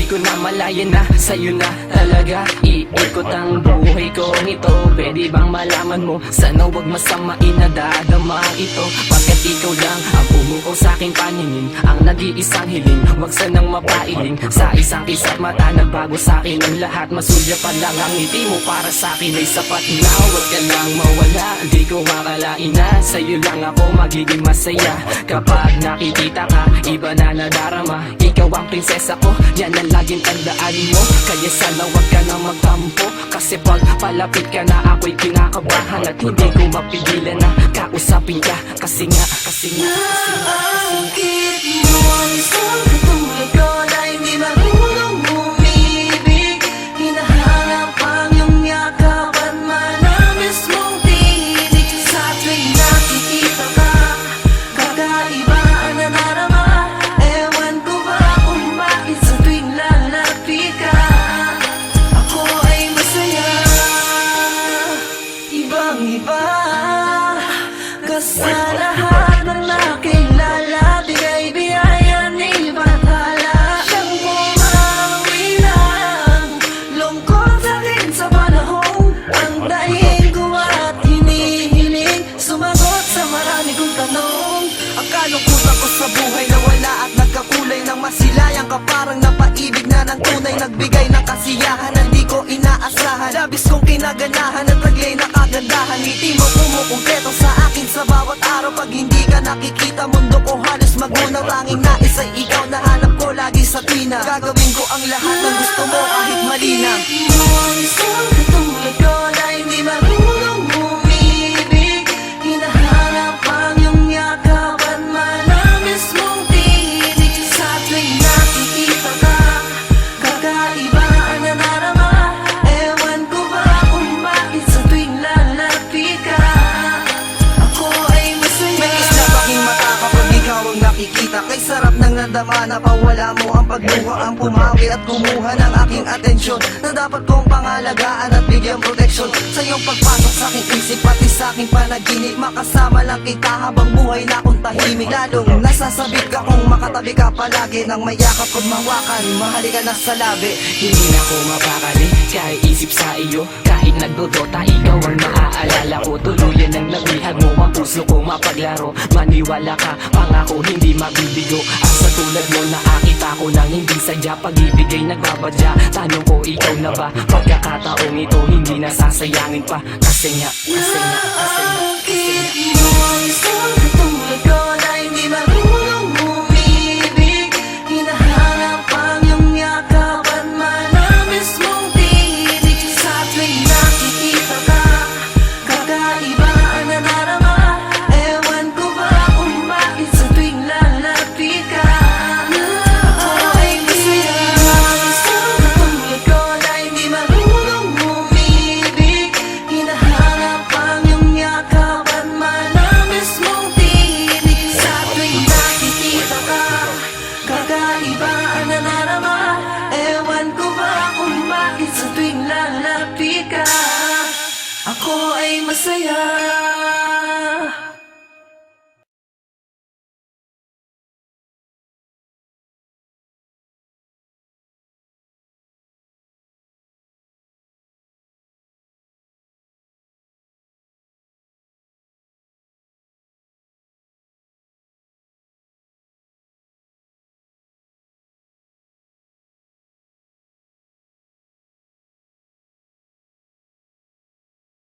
Di ko na malaya na sa'yo na talaga iikot ang buhay ko nito. Pwede bang malaman mo, sana wag masamain na dadama ito. Pagkat ikaw lang ang bumuo sa aking paningin, ang nag-iisang hiling, wag sanang mapailing. Sa isang kisat mata nagbago sa akin ang lahat. Masulya pa lang ang ngiti mo, para sa akin ay sapat na. Wag ka lang mawala, di ko makalain na sa'yo lang ako magiging masaya. Kapag nakikita ka, iba na nadarama. Ikaw ang prinsesa ko, yan ang laging tandaan mo. Kaya sana wag ka na magtampo, kasi pag palapit ka na ako'y kinakabahan. At hindi ko mapigilan na kausapin ka, kasi nga Naakit mo ang isang katulad ko na hindi marunong umibig. Hinahanap ang iyong yakap at manamis mong tinig. Sa tuwing nakikita ka, kakaiba ang nanarama. Ewan ko ba kung bakit sa tuwing lalapit ka, ako ay masaya. Ibang-iba ka sa lahat ng nakilala. Bigay biyaya ni Bathala, siyang pumawi ng lungkot sa akin sa panahon. Ang dahiin ko at hinihiling, sumagot sa marami kong tanong. Ang kalungkutan ko sa buhay na wala at nagkakulay ng masilayang ka, parang napaibig na ng tunay, nagbigay ng kasiyahan na di ko inaasahan. Labis kong kinaganahan at taglay na kagandahan. Ngiti mo kumukumpleto sa akin sa bawat araw. Pag hindi ka nakikita, mundo ko halos magunang. Tanging nais ay ikaw, nahanap ko lagi sa tuwina. Gagawin ko ang lahat ng gusto mo kahit mali na. Mo ang isang katulad ko na hindi marunong umibig. Hinahanap ang iyong yakap at manamis mong tinig. Sa tuwing nakikita ka, kakaiba ang nanarama. Ewan ko ba kung bakit sa tuwing lalapit ka, ako ay masaya. May isla paking mata kapag ikaw ang nakikita. Kay sarap ng nadama na pawala mo ang pagluha, ang pumawi at kumuha ng aking atensyon, na dapat kong pangalagaan at bigyan proteksyon. Sa iyong pagpasok sa aking isip, pati sa aking panaginip, makasama lang kita habang buhay na akong tahimik. Lalong nasasabik ka kung makatabi ka palagi, nang mayakap ko't mahawakan, mahali ka na sa labi. hindi na ako mapakali kahit isip sa iyo. Kahit nagdodota, ikaw ang naaalala ko. Tuluyan ang nabihag mo ang puso ko mapaglaro. Maniwala ka, pangako hindi mabibigo. At sa tulad mo nakakita ko nang hindi sadya, pag-ibig ay nagbabadya. Tanong ko, ikaw na ba? Pagkakataong ito hindi nasasayangin pa. Kasi nga Naakit mo ang isang katulad ko na hindi marunong umibig. Hinahanap ang iyong yakap at manamis mong tinig. Sa tuwing nakikita ka, kakaiba ang nanarama. Ewan ko ba kung bakit sa tuwing lalapit ka, ako ay masaya. Isang katulad ko na hindi marunong umibig. Hinahanap ang iyong yakap at manamis mong tinig. Sa tuwing nakikita ka, kakaiba ang nanarama. Ewan ko ba kung bakit sa tuwing lalapit ka, ako ay masaya.